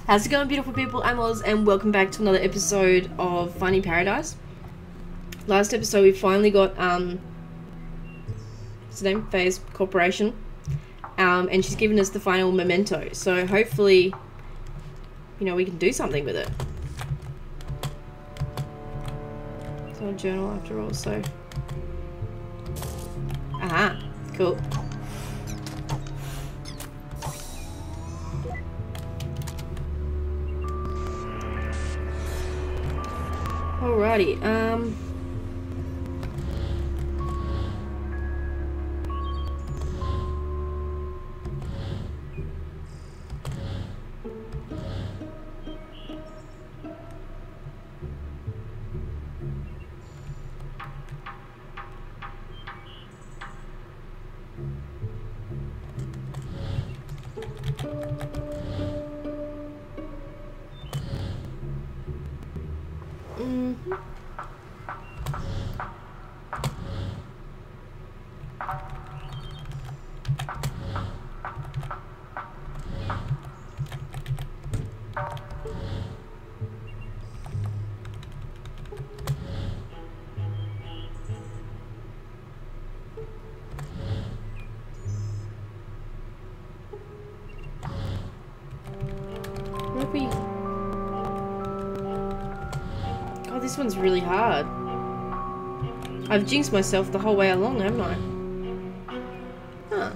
How's it going, beautiful people? I'm Oz and welcome back to another episode of Finding Paradise. Last episode we finally got what's her name? Faye's Corporation. And she's given us the final memento. So hopefully, you know, we can do something with it. It's not a journal after all, so. Aha, cool. Alrighty, oh, this one's really hard. I've jinxed myself the whole way along, haven't I? Huh.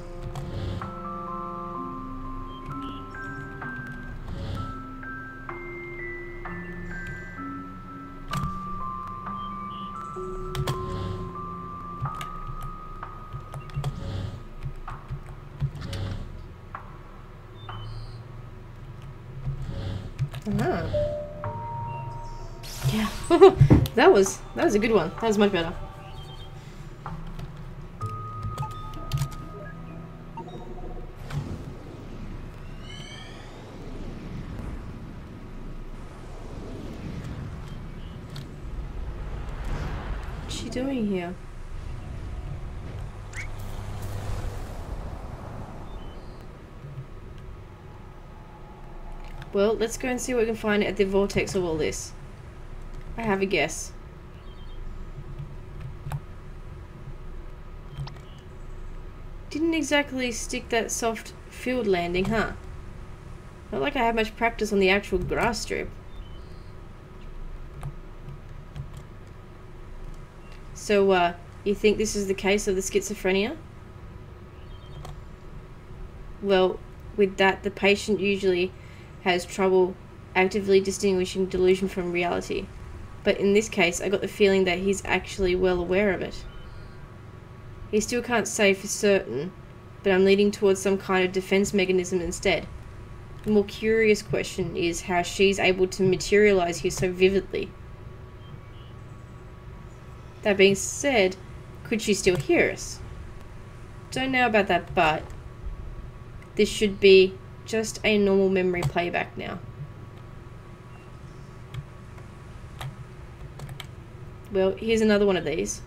Yeah. that was a good one. That was much better. What's she doing here? Well, let's go and see what we can find at the vortex of all this. I have a guess. Didn't exactly stick that soft field landing, huh? Not like I had much practice on the actual grass strip. So, you think this is the case of the schizophrenia? Well, with that, the patient usually has trouble actively distinguishing delusion from reality. But in this case, I got the feeling that he's actually well aware of it. He still can't say for certain, but I'm leaning towards some kind of defense mechanism instead. The more curious question is how she's able to materialize here so vividly. That being said, could she still hear us? Don't know about that, but this should be just a normal memory playback now. Well, here's another one of these.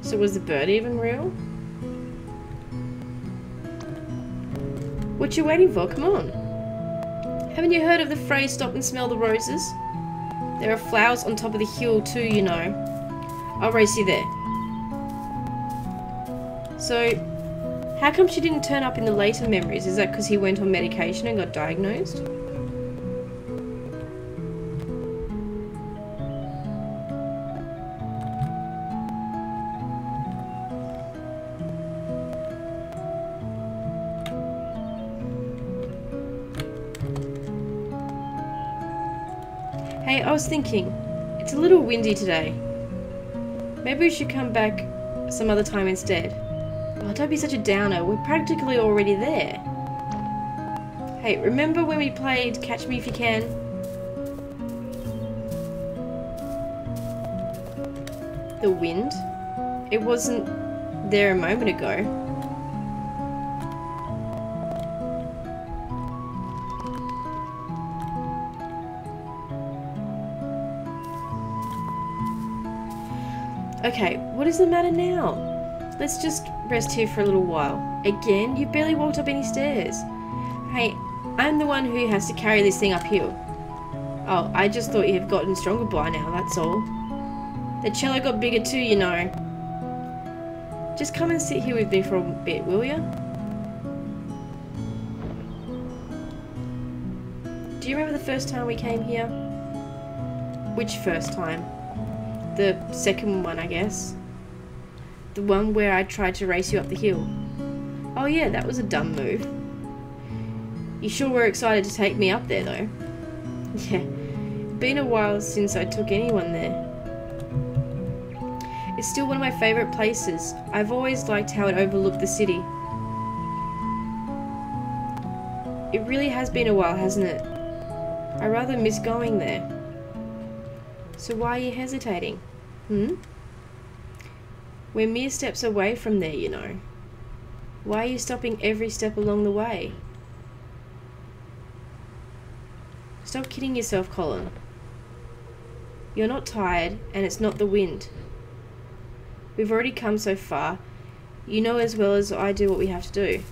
So was the bird even real? What you waiting for? Come on. Haven't you heard of the phrase stop and smell the roses? There are flowers on top of the hill too, you know. I'll race you there. So, how come she didn't turn up in the later memories? Is that because he went on medication and got diagnosed? Hey, I was thinking, it's a little windy today. Maybe we should come back some other time instead. Oh, don't be such a downer, we're practically already there. Hey, remember when we played Catch Me If You Can? The wind? It wasn't there a moment ago. Okay, what is the matter now? Let's just rest here for a little while. Again? You barely walked up any stairs. Hey, I'm the one who has to carry this thing uphill. Oh, I just thought you have gotten stronger by now, that's all. The cello got bigger too, you know. Just come and sit here with me for a bit, will ya? Do you remember the first time we came here? Which first time? The second one, I guess. The one where I tried to race you up the hill. Oh yeah, that was a dumb move. You sure were excited to take me up there though. Yeah, been a while since I took anyone there. It's still one of my favourite places. I've always liked how it overlooked the city. It really has been a while, hasn't it? I rather miss going there. So why are you hesitating? We're mere steps away from there, you know. Why are you stopping every step along the way? Stop kidding yourself, Colin. You're not tired, and it's not the wind. We've already come so far. You know as well as I do what we have to do.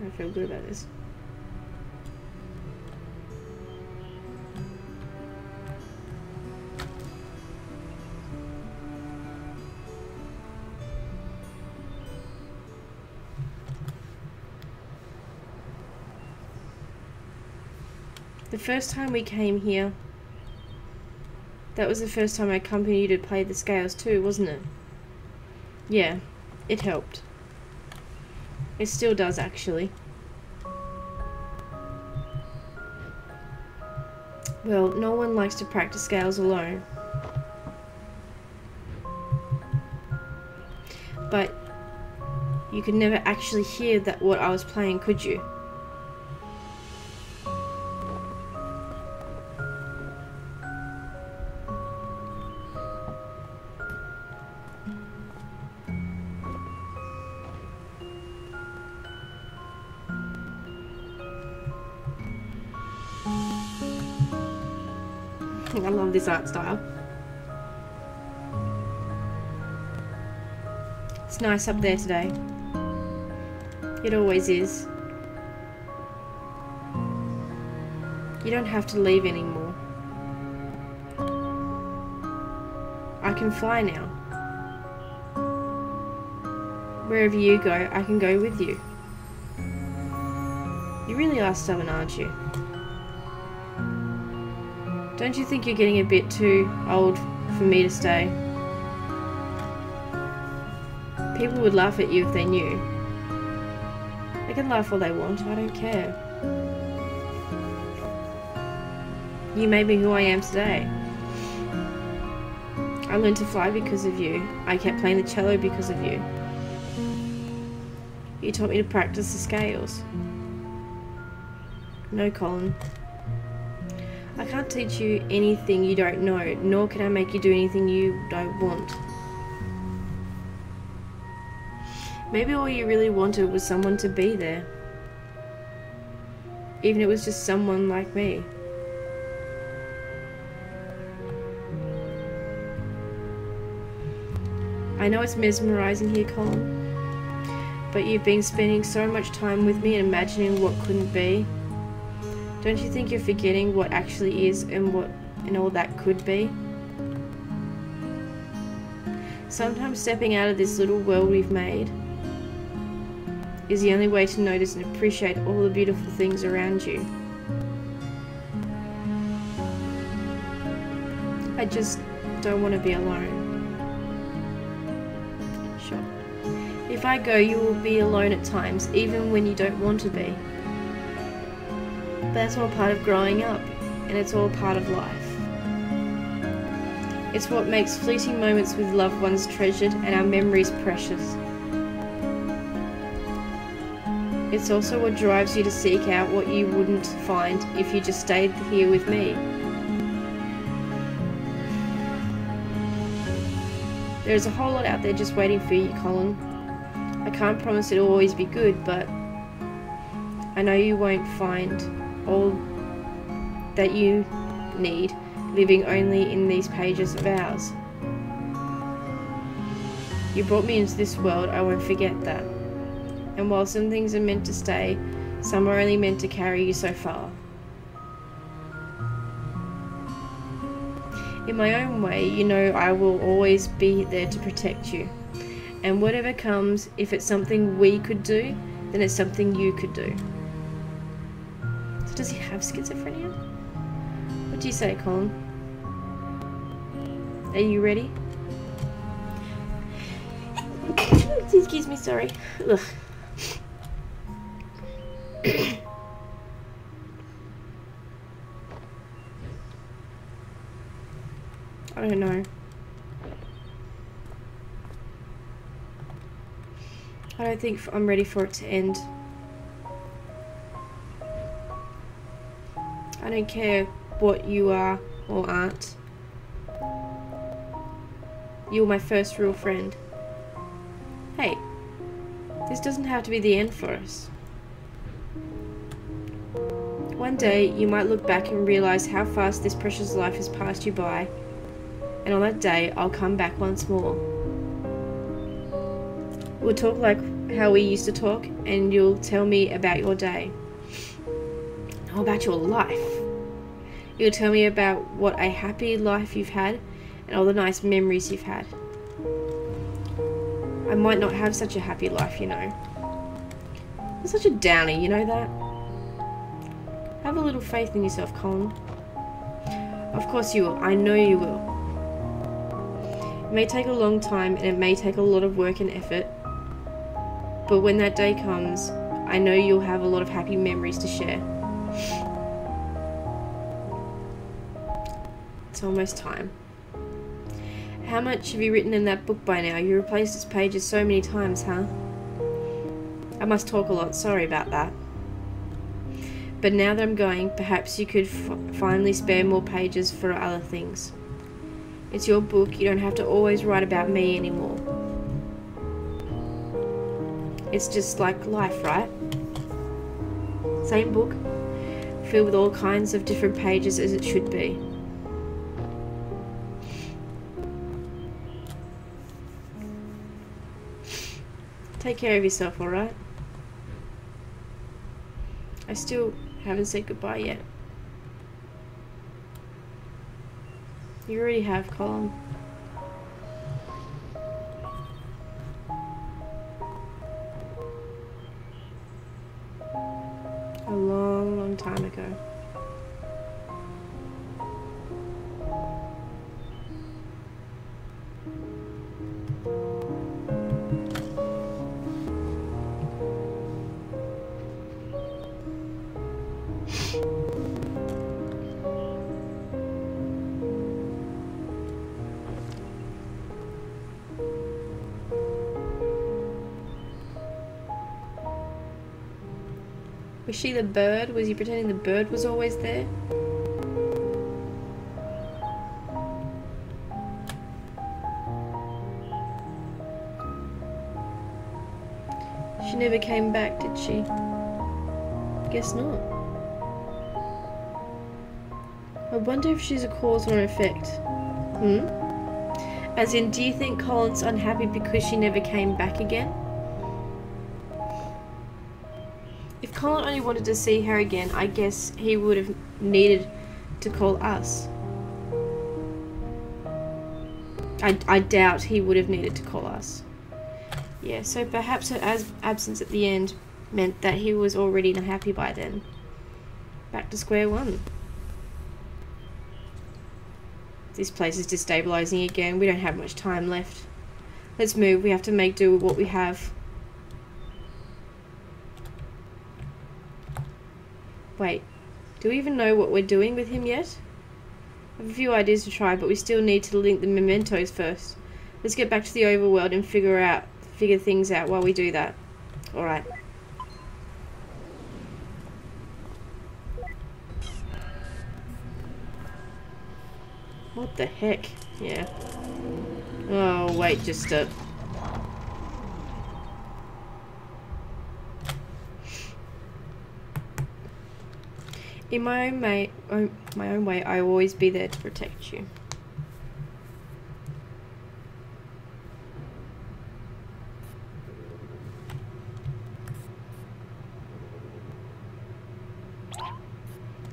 I feel good about this. The first time we came here, that was the first time I accompanied you to play the scales too, wasn't it? Yeah, it helped. It still does, actually. Well, no one likes to practice scales alone. But you could never actually hear that what I was playing, could you? I love this art style. It's nice up there today. It always is. You don't have to leave anymore. I can fly now. Wherever you go, I can go with you. You really are stubborn, aren't you? Don't you think you're getting a bit too old for me to stay? People would laugh at you if they knew. They can laugh all they want, I don't care. You made me who I am today. I learned to fly because of you. I kept playing the cello because of you. You taught me to practice the scales. No, Colin. I can't teach you anything you don't know, nor can I make you do anything you don't want. Maybe all you really wanted was someone to be there. Even if it was just someone like me. I know it's mesmerizing here, Colin, but you've been spending so much time with me and imagining what couldn't be. Don't you think you're forgetting what actually is and what and all that could be? Sometimes stepping out of this little world we've made is the only way to notice and appreciate all the beautiful things around you. I just don't want to be alone. Sure. If I go, you will be alone at times, even when you don't want to be. that's all part of growing up, and it's all part of life. It's what makes fleeting moments with loved ones treasured and our memories precious. It's also what drives you to seek out what you wouldn't find if you just stayed here with me. There's a whole lot out there just waiting for you, Colin. I can't promise it'll always be good, but I know you won't find all that you need living only in these pages of ours. You brought me into this world, I won't forget that. And while some things are meant to stay, some are only meant to carry you so far. In my own way, you know I will always be there to protect you. And whatever comes, if it's something we could do, then it's something you could do. So does he have schizophrenia? What do you say, Colin? Are you ready? Excuse me, sorry. Ugh. I don't know. I don't think I'm ready for it to end. I don't care what you are or aren't. You're my first real friend. Hey, this doesn't have to be the end for us. One day, you might look back and realize how fast this precious life has passed you by, and on that day, I'll come back once more. We'll talk like how we used to talk, and you'll tell me about your day. How about your life? You'll tell me about what a happy life you've had, and all the nice memories you've had. I might not have such a happy life, you know. I'm such a downer, you know that? Have a little faith in yourself, Colin. Of course you will. I know you will. It may take a long time, and it may take a lot of work and effort, but when that day comes, I know you'll have a lot of happy memories to share. It's almost time. How much have you written in that book by now? You replaced its pages so many times, huh? I must talk a lot, sorry about that. But now that I'm going, perhaps you could finally spare more pages for other things. It's your book, you don't have to always write about me anymore. It's just like life, right? Same book, filled with all kinds of different pages as it should be. Take care of yourself, alright? I still haven't said goodbye yet. You already have, Colin. A long, long time ago. Was she the bird? Was he pretending the bird was always there? She never came back, did she? Guess not. I wonder if she's a cause or an effect. As in, do you think Colin's unhappy because she never came back again? If Colin only wanted to see her again, I guess he would have needed to call us. I doubt he would have needed to call us. Yeah, so perhaps her absence at the end meant that he was already unhappy by then. Back to square one. This place is destabilizing again. We don't have much time left. Let's move. We have to make do with what we have. Wait, Do we even know what we're doing with him yet? I have a few ideas to try, but we still need to link the mementos first. Let's get back to the overworld and figure things out while we do that. Alright. What the heck? Yeah. Oh, wait, just a... In my own way, I will always be there to protect you.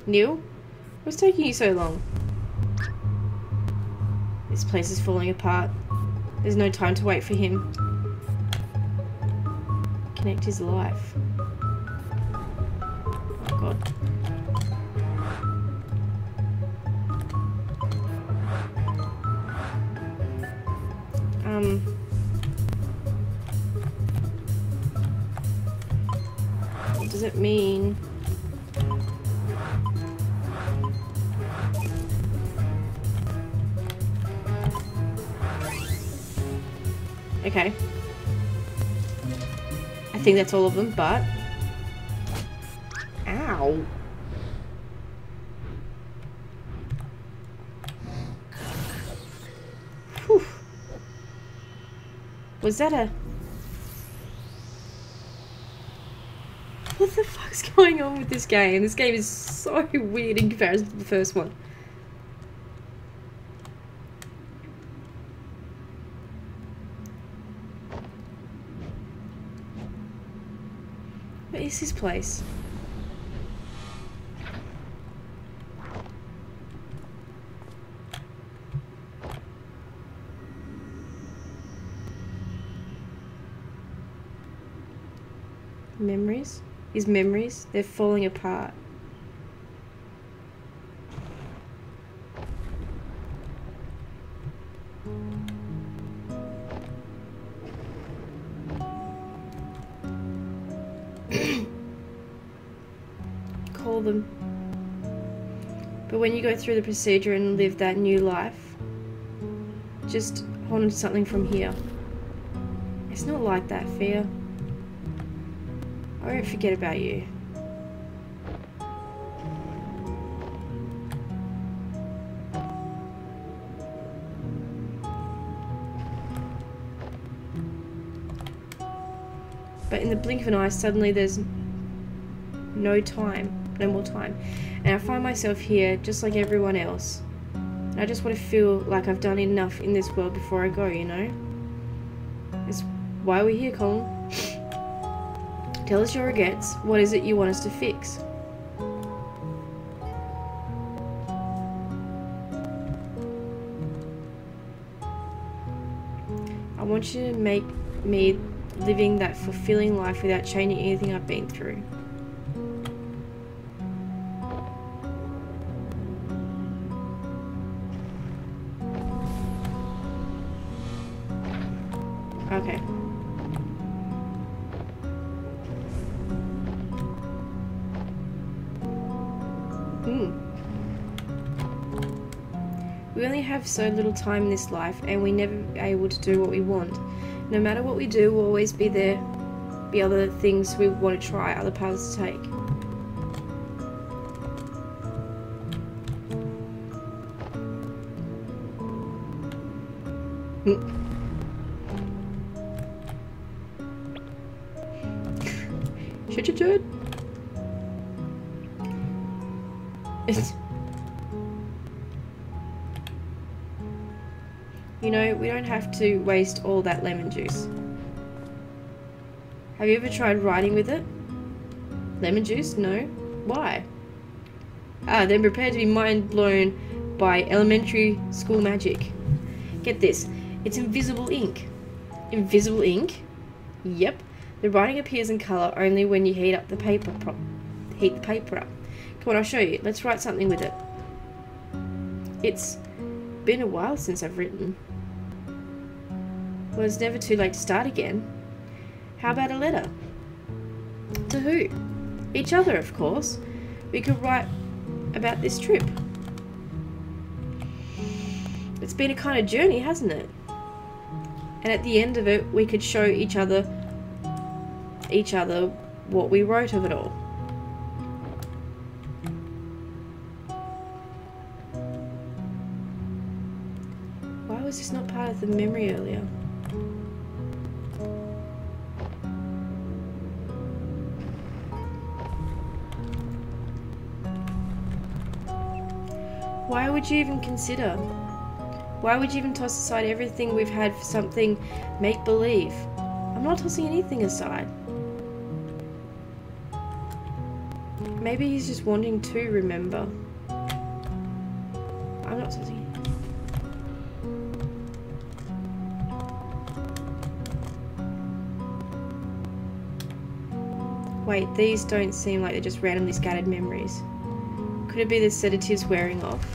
Neil? What's taking you so long? This place is falling apart. There's no time to wait for him. Connect his life. Oh god. What does it mean? Okay. I think that's all of them, but... Ow. Whew. Was that a... What the fuck's going on with this game? This game is so weird in comparison to the first one. What is this place? Memories? His memories? They're falling apart. Call them. But when you go through the procedure and live that new life, just hold on to something from here. It's not like that, Fear. I won't forget about you. But in the blink of an eye, suddenly there's no more time. And I find myself here just like everyone else. And I just want to feel like I've done enough in this world before I go, you know? It's why we're here, Colin. Tell us your regrets. What is it you want us to fix? I want you to make me living that fulfilling life without changing anything I've been through. Okay. We only have so little time in this life, and we never be able to do what we want. No matter what we do, we'll always be there, be other things we want to try, other paths to take. Shit. You know, we don't have to waste all that lemon juice. Have you ever tried writing with it? Lemon juice? No. Why? Then prepare to be mind blown by elementary school magic. Get this. It's invisible ink. Invisible ink? Yep. The writing appears in colour only when you heat the paper up. Come on, I'll show you. Let's write something with it. It's been a while since I've written. Well, it's never too late to start again. How about a letter? To who? Each other, of course. We could write about this trip. It's been a kind of journey, hasn't it? And at the end of it, we could show each other what we wrote of it all. Why was this not part of the memory earlier? Why would you even consider? Why would you even toss aside everything we've had for something make-believe? I'm not tossing anything aside. Maybe he's just wanting to remember. I'm not tossing it. Wait, these don't seem like they're just randomly scattered memories. Could it be the sedatives wearing off?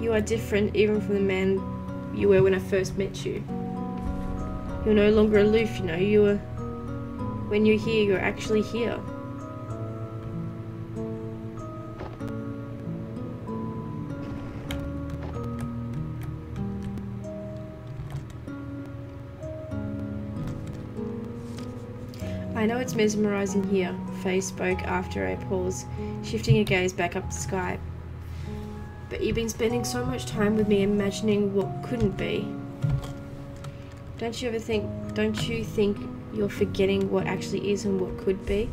You are different even from the man you were when I first met you. You're no longer aloof, you know. When you're here, you're actually here. I know it's mesmerizing here, Faye spoke after a pause, shifting her gaze back up the sky. But you've been spending so much time with me imagining what couldn't be. Don't you think you're forgetting what actually is and what could be?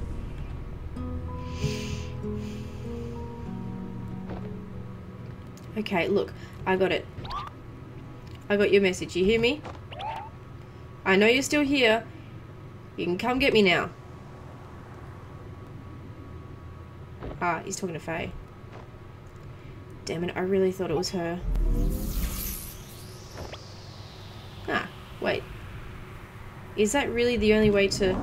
Okay, look, I got it. I got your message, you hear me? I know you're still here. You can come get me now. Ah, he's talking to Faye. Damn it, I really thought it was her. Ah, wait. Is that really the only way to...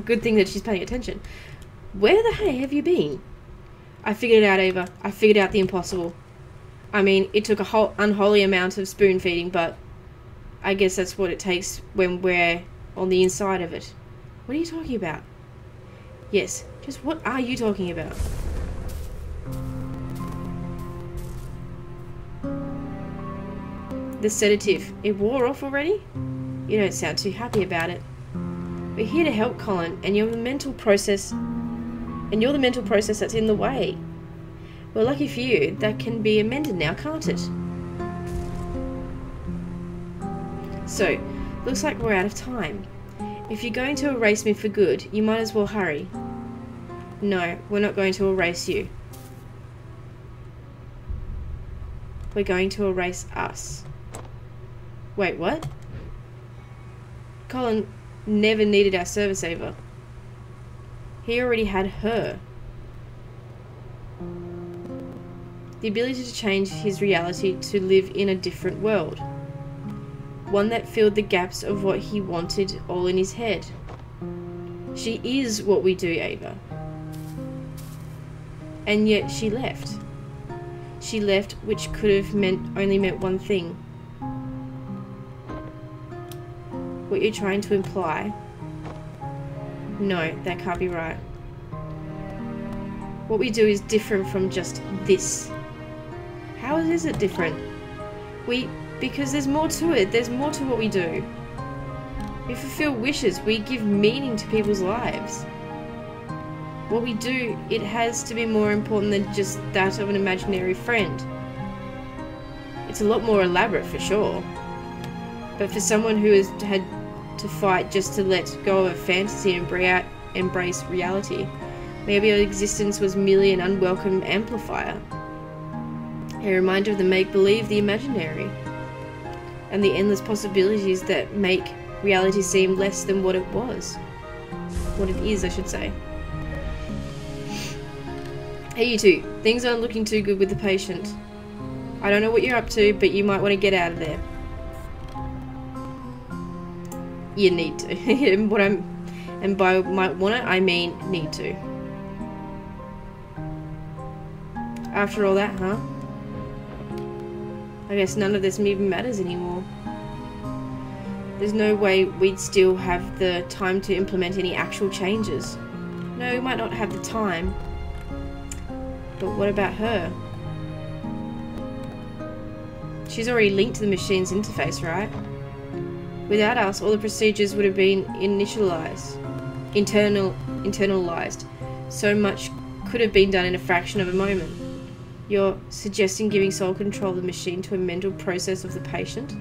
Good thing that she's paying attention. Where the hey have you been? I figured it out, Ava. I figured out the impossible. I mean, it took a whole unholy amount of spoon feeding, but I guess that's what it takes when we're on the inside of it. What are you talking about? Yes, just what are you talking about? The sedative. It wore off already? You don't sound too happy about it. We're here to help, Colin, and you're the mental process that's in the way. Well, lucky for you, that can be amended now, can't it? So, looks like we're out of time. If you're going to erase me for good, you might as well hurry. No, we're not going to erase you. We're going to erase us. Wait, what? Colin never needed our service, Ava. He already had her. The ability to change his reality to live in a different world. One that filled the gaps of what he wanted all in his head. She is what we do, Ava. And yet she left. She left, which could have only meant one thing. What you're trying to imply? No, that can't be right. What we do is different from just this. How is it different? Because there's more to it. There's more to what we do. We fulfill wishes. We give meaning to people's lives. What we do, it has to be more important than just that of an imaginary friend. It's a lot more elaborate for sure. But for someone who has had to fight just to let go of a fantasy and embrace reality, maybe our existence was merely an unwelcome amplifier. A reminder of the make-believe, the imaginary, and the endless possibilities that make reality seem less than what it was. What it is, I should say. Hey you two, things aren't looking too good with the patient. I don't know what you're up to, but you might want to get out of there. You need to. And by might want it, I mean need to. After all that, huh? I guess none of this even matters anymore. There's no way we'd still have the time to implement any actual changes. No, we might not have the time. But what about her? She's already linked to the machine's interface, right? Without us, all the procedures would have been internalized. So much could have been done in a fraction of a moment. You're suggesting giving sole control of the machine to a mental process of the patient?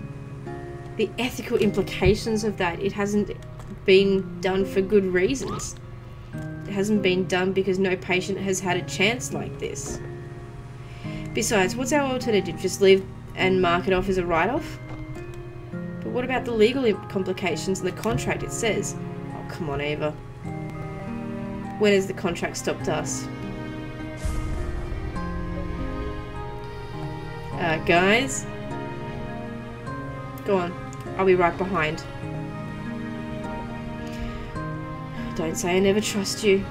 The ethical implications of that, it hasn't been done for good reasons. It hasn't been done because no patient has had a chance like this. Besides, what's our alternative? Just leave and mark it off as a write-off? But what about the legal complications in the contract? It says, oh come on Ava. When has the contract stopped us? Guys? Go on. I'll be right behind. Don't say I never trust you.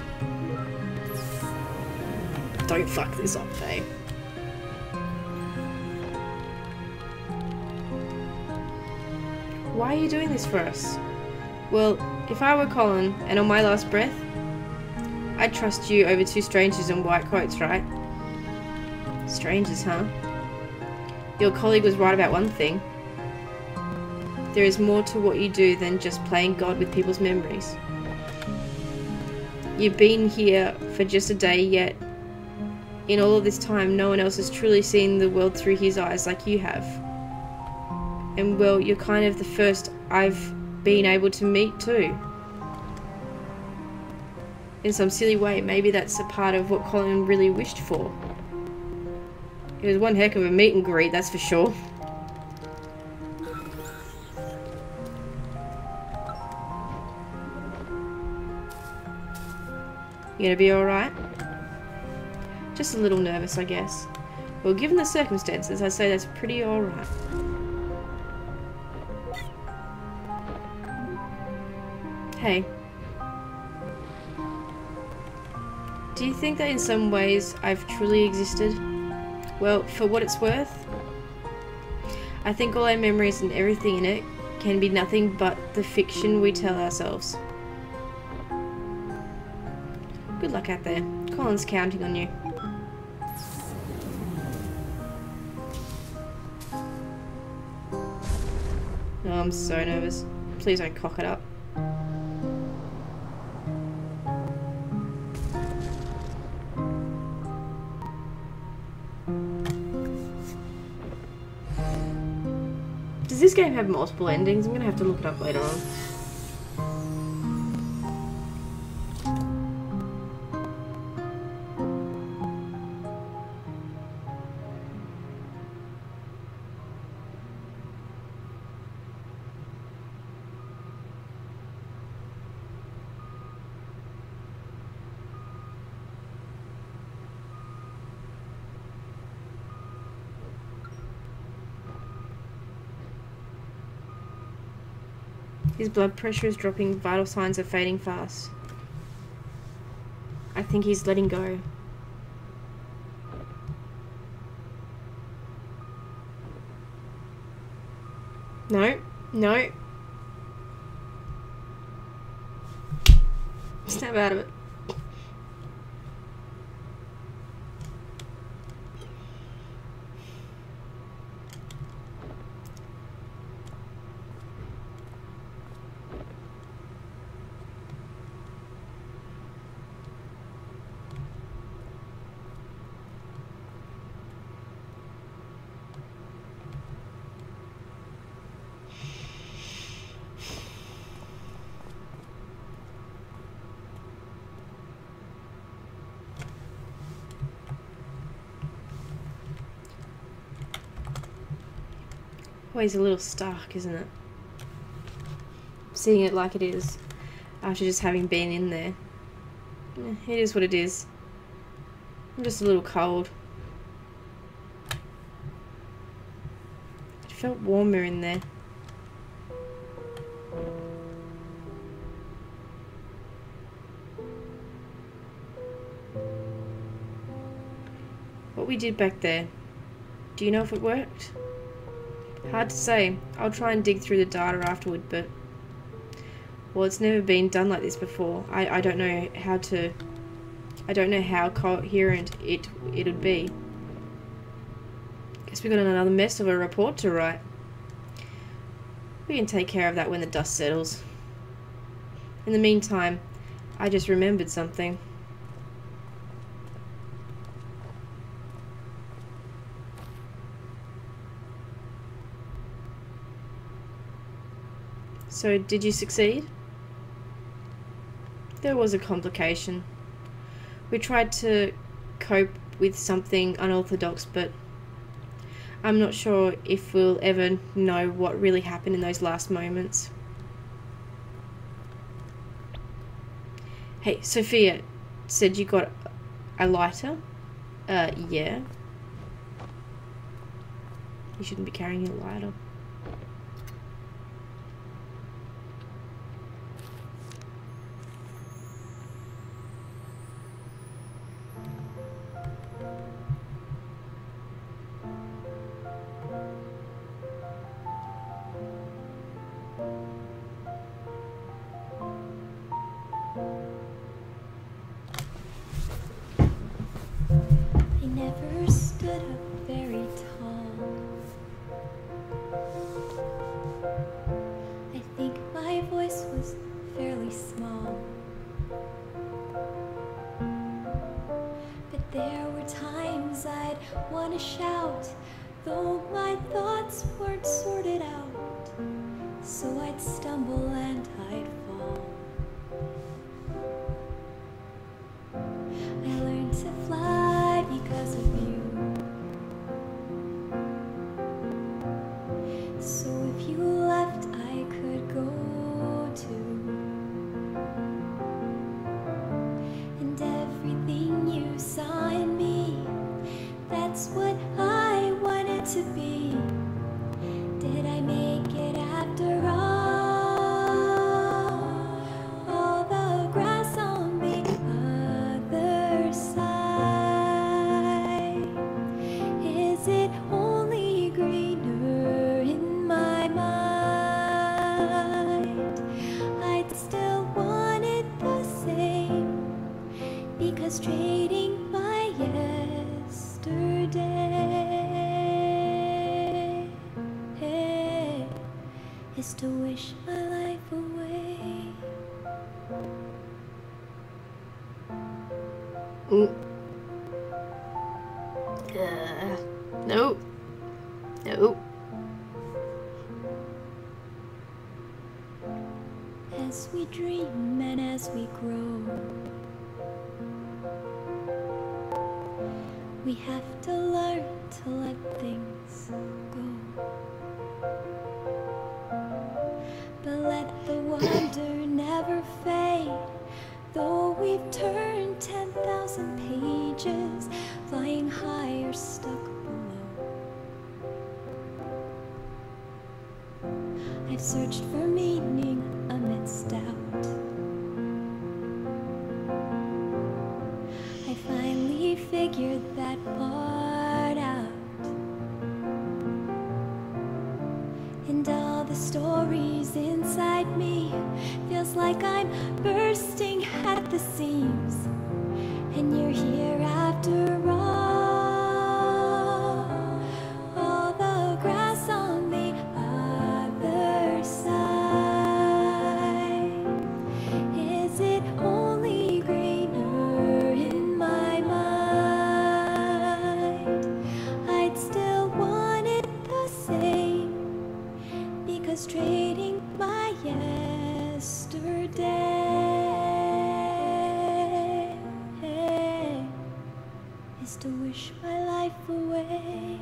Don't fuck this up, babe. Why are you doing this for us? Well, if I were Colin, and on my last breath, I'd trust you over two strangers in white coats, right? Strangers, huh? Your colleague was right about one thing. There is more to what you do than just playing God with people's memories. You've been here for just a day, yet in all of this time, no one else has truly seen the world through his eyes like you have. And well, you're kind of the first I've been able to meet too. In some silly way, maybe that's a part of what Colin really wished for. It was one heck of a meet and greet, that's for sure. You gonna be alright? Just a little nervous, I guess. Well, given the circumstances, I'd say that's pretty alright. Hey. Do you think that in some ways I've truly existed? Well, for what it's worth, I think all our memories and everything in it can be nothing but the fiction we tell ourselves. Good luck out there. Colin's counting on you. Oh, I'm so nervous. Please don't cock it up. Does this game have multiple endings? I'm gonna have to look it up later on. His blood pressure is dropping, vital signs are fading fast. I think he's letting go. No, no. Snap out of it. Always a little stark, isn't it? Seeing it like it is, after just having been in there. It is what it is. I'm just a little cold. It felt warmer in there. we did back there, do you know if it worked? Hard to say. I'll try and dig through the data afterward, but... Well, it's never been done like this before. I don't know how to... I don't know how coherent it'd be. Guess we got another mess of a report to write. We can take care of that when the dust settles. In the meantime, I just remembered something. So, did you succeed? There was a complication. We tried to cope with something unorthodox, but I'm not sure if we'll ever know what really happened in those last moments. Hey, Sophia said you got a lighter? Yeah. You shouldn't be carrying a lighter. Never stood up very tall. I think my voice was fairly small. But there were times I'd want to shout, though my thoughts weren't sorted out. So I'd stumble and I'd fall. I learned to fly because of you. So if you left, I could go too. And everything you saw in me, that's what I wanted to be. Did I make it after all? All the grass on the other side, is it only greener in my mind? I'd still want it the same, because trading my yesterday is to wish my life away. Nope. Nope. As we dream and as we grow, we have to learn to let things go. But let the wonder never fade, though we've turned 10,000 pages, flying high or stuck below. I've searched for meaning amidst doubt. I finally figured that part out. And all the stories inside me feels like I'm bursting at the seams. And you're here after all. All the grass on the other side, is it only greener in my mind? I'd still want it the same, because trading my yesterday is to wish my life away.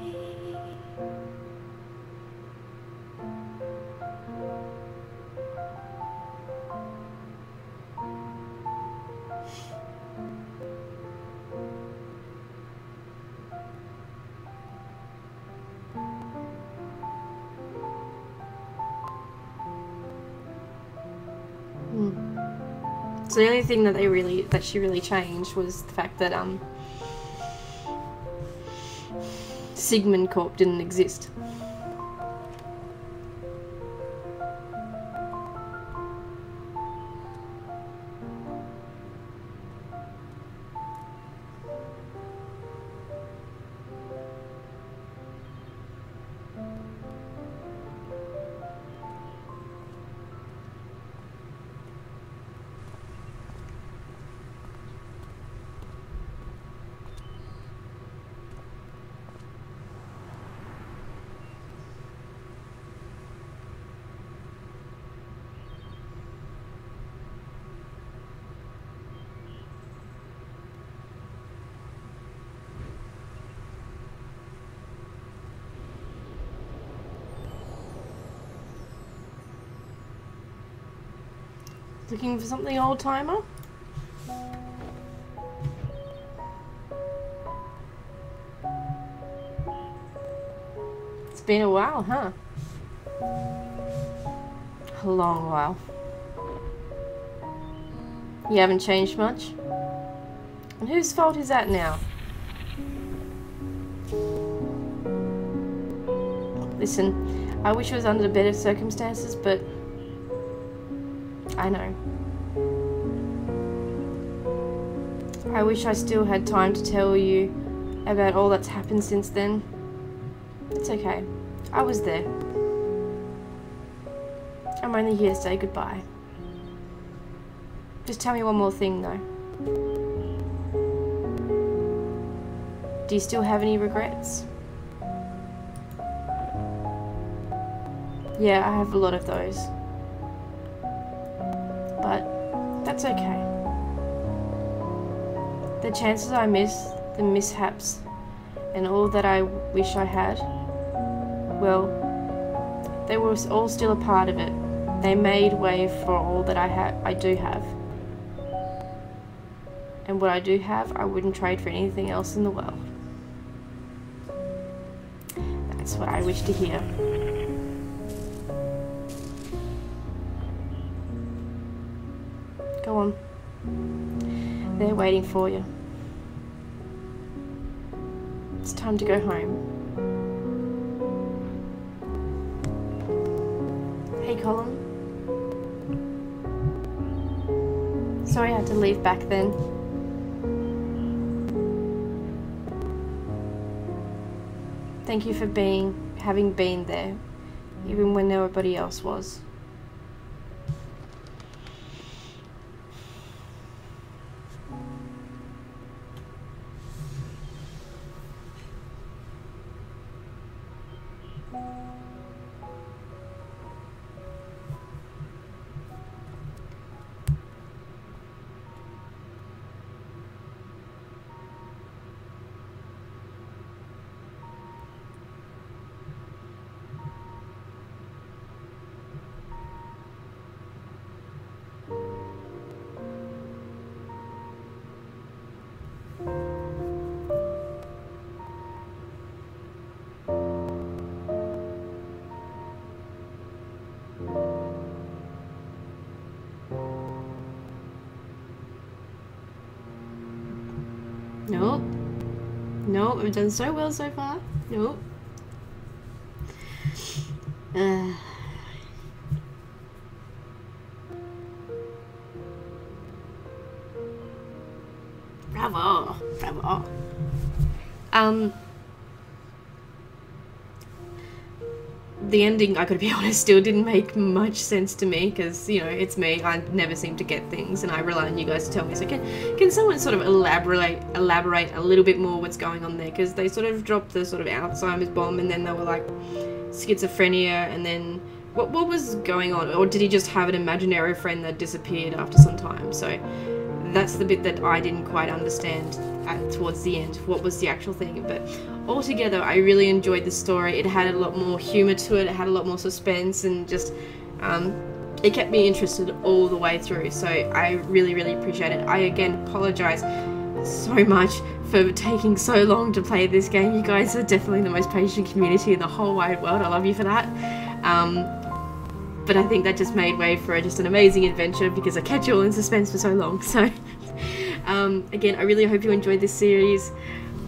So the only thing that she really changed was the fact that Sigmund Corp didn't exist. Looking for something old-timer? It's been a while, huh? A long while. You haven't changed much? And whose fault is that now? Listen, I wish it was under better circumstances, but I know. I wish I still had time to tell you about all that's happened since then. It's okay. I was there. I'm only here to say goodbye. Just tell me one more thing, though. Do you still have any regrets? Yeah, I have a lot of those. But that's okay. The chances I miss, the mishaps, and all that I wish I had, well, they were all still a part of it. They made way for all that I do have. And what I do have, I wouldn't trade for anything else in the world. That's what I wish to hear. Go on. They're waiting for you. It's time to go home. Hey, Colin. Sorry I had to leave back then. Thank you for having been there, even when nobody else was. Nope. Nope, we've done so well so far. Nope. Bravo. Bravo. The ending, I gotta be honest, still didn't make much sense to me because, you know, it's me. I never seem to get things and I rely on you guys to tell me. So can someone sort of elaborate a little bit more what's going on there? Because they sort of dropped the sort of Alzheimer's bomb and then they were like schizophrenia and then what was going on? Or did he just have an imaginary friend that disappeared after some time? So that's the bit that I didn't quite understand towards the end. What was the actual thing? But altogether, I really enjoyed the story. It had a lot more humour to it. It had a lot more suspense, and just it kept me interested all the way through. So I really, really appreciate it. I again apologise so much for taking so long to play this game. You guys are definitely the most patient community in the whole wide world. I love you for that. But I think that just made way for just an amazing adventure because I kept you all in suspense for so long. So again, I really hope you enjoyed this series.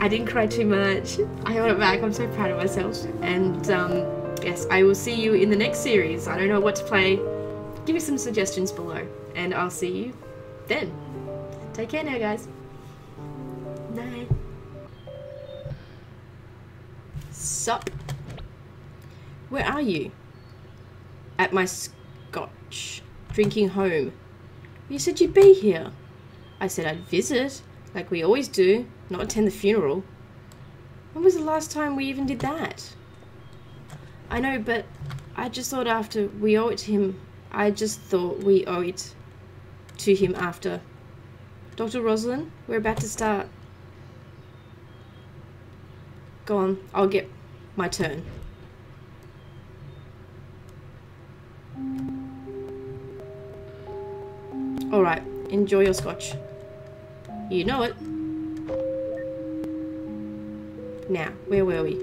I didn't cry too much. I held it back. I'm so proud of myself. And yes, I will see you in the next series. I don't know what to play. Give me some suggestions below, and I'll see you then. Take care now, guys. Night. Sup? Where are you? At my scotch. Drinking home. You said you'd be here. I said I'd visit, like we always do, not attend the funeral. When was the last time we even did that? I know, but I just thought after we owe it to him. I just thought we owe it to him after. Dr. Rosalind, we're about to start. Go on, I'll get my turn. Alright, enjoy your scotch. You know it. Now, where were we?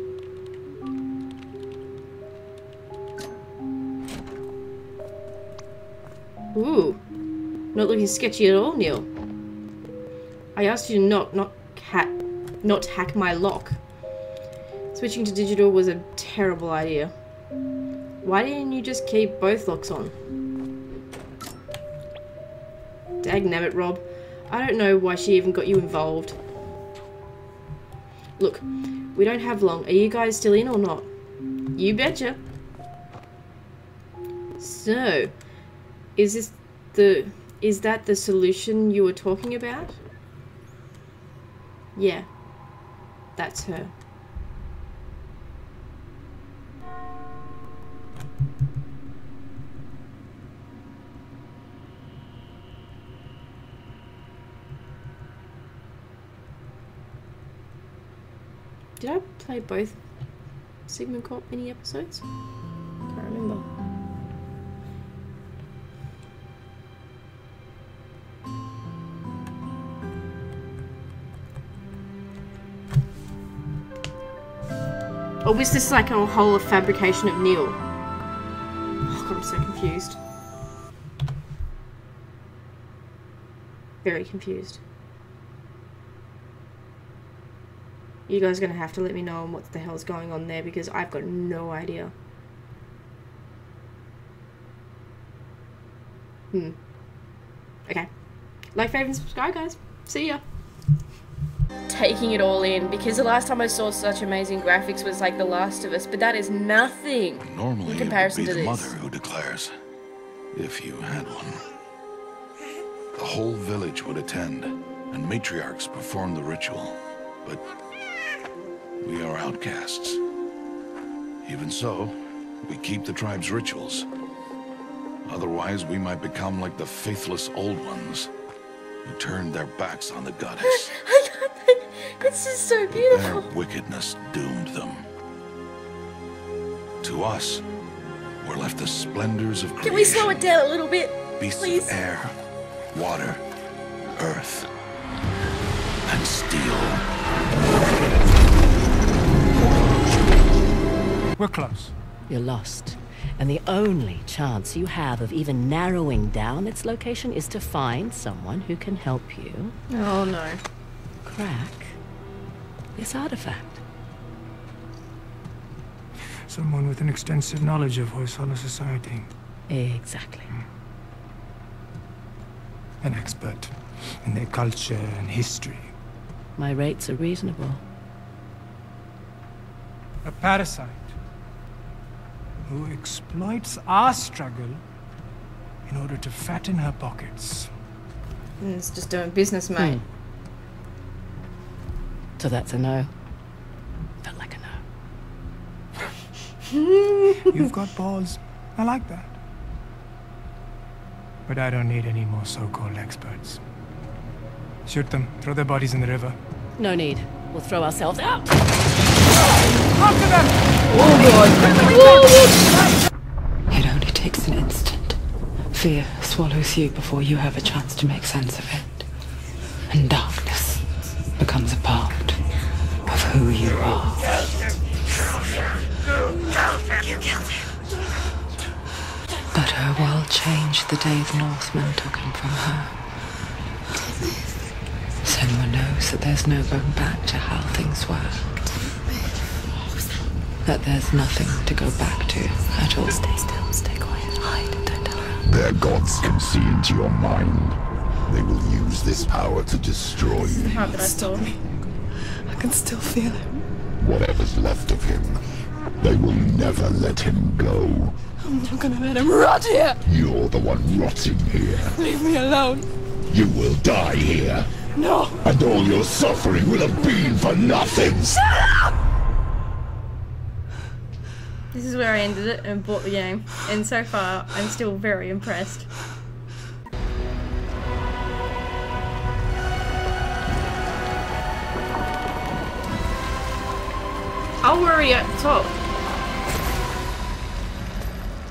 Ooh, not looking sketchy at all, Neil. I asked you to not hack my lock. Switching to digital was a terrible idea. Why didn't you just keep both locks on? Dagnabbit, Rob. I don't know why she even got you involved. Look, we don't have long. Are you guys still in or not? You betcha. So, is that the solution you were talking about? Yeah, that's her. Did I play both Sigmund Corp mini episodes? Can't remember. Or was this like a whole fabrication of Neil? Oh God, I'm so confused. Very confused. You guys are going to have to let me know on what the hell's going on there, because I've got no idea. Okay. Like, favorite, and subscribe, guys. See ya. Taking it all in, because the last time I saw such amazing graphics was like The Last of Us, but that is nothing normally in comparison it would be to the this. mother who declares, if you had one. The whole village would attend, and matriarchs perform the ritual, but we are outcasts. Even so, we keep the tribe's rituals. Otherwise, we might become like the faithless old ones, who turned their backs on the goddess. This is so beautiful. Their wickedness doomed them. To us, were left the splendors of creation. Can we slow it down a little bit, Beasts please? of air, water, earth, and steel. We're close. You're lost. And the only chance you have of even narrowing down its location is to find someone who can help you Oh no. crack this artifact. Someone with an extensive knowledge of Hoysala society. Exactly. An expert in their culture and history. My rates are reasonable. A parasite who exploits our struggle in order to fatten her pockets. It's just doing business, mate. So that's a no. Felt like a no. You've got balls. I like that. But I don't need any more so-called experts. Shoot them. Throw their bodies in the river. No need. We'll throw ourselves out. After them! It only takes an instant. Fear swallows you before you have a chance to make sense of it. And darkness becomes a part of who you are. But her world changed the day the Northmen took him from her. So Anyone knows that there's no going back to how things were. That there's nothing to go back to at all. Stay still, stay quiet, hide, don't tell her. Their gods can see into your mind. They will use this power to destroy you. How did I stop? I can still feel him. Whatever's left of him, they will never let him go. I'm not gonna let him rot here! You're the one rotting here. Leave me alone! You will die here. No! And all your suffering will have been for nothing. Shut up! This is where I ended it and bought the game. And so far, I'm still very impressed. I'll worry at the top.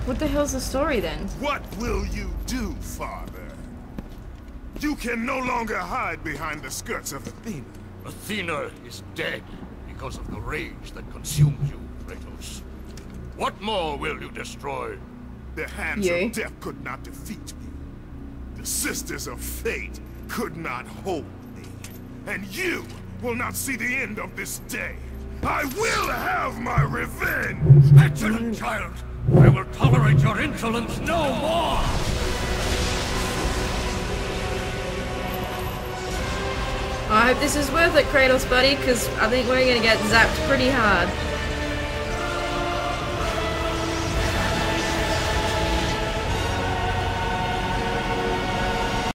What the hell's the story then? What will you do, Father? You can no longer hide behind the skirts of Athena. Athena is dead because of the rage that consumes you, Kratos. What more will you destroy? The hands of death could not defeat me. The sisters of fate could not hold me. And you will not see the end of this day. I will have my revenge! Excellent, child! I will tolerate your insolence no more! I hope this is worth it, Kratos buddy, because I think we're gonna get zapped pretty hard.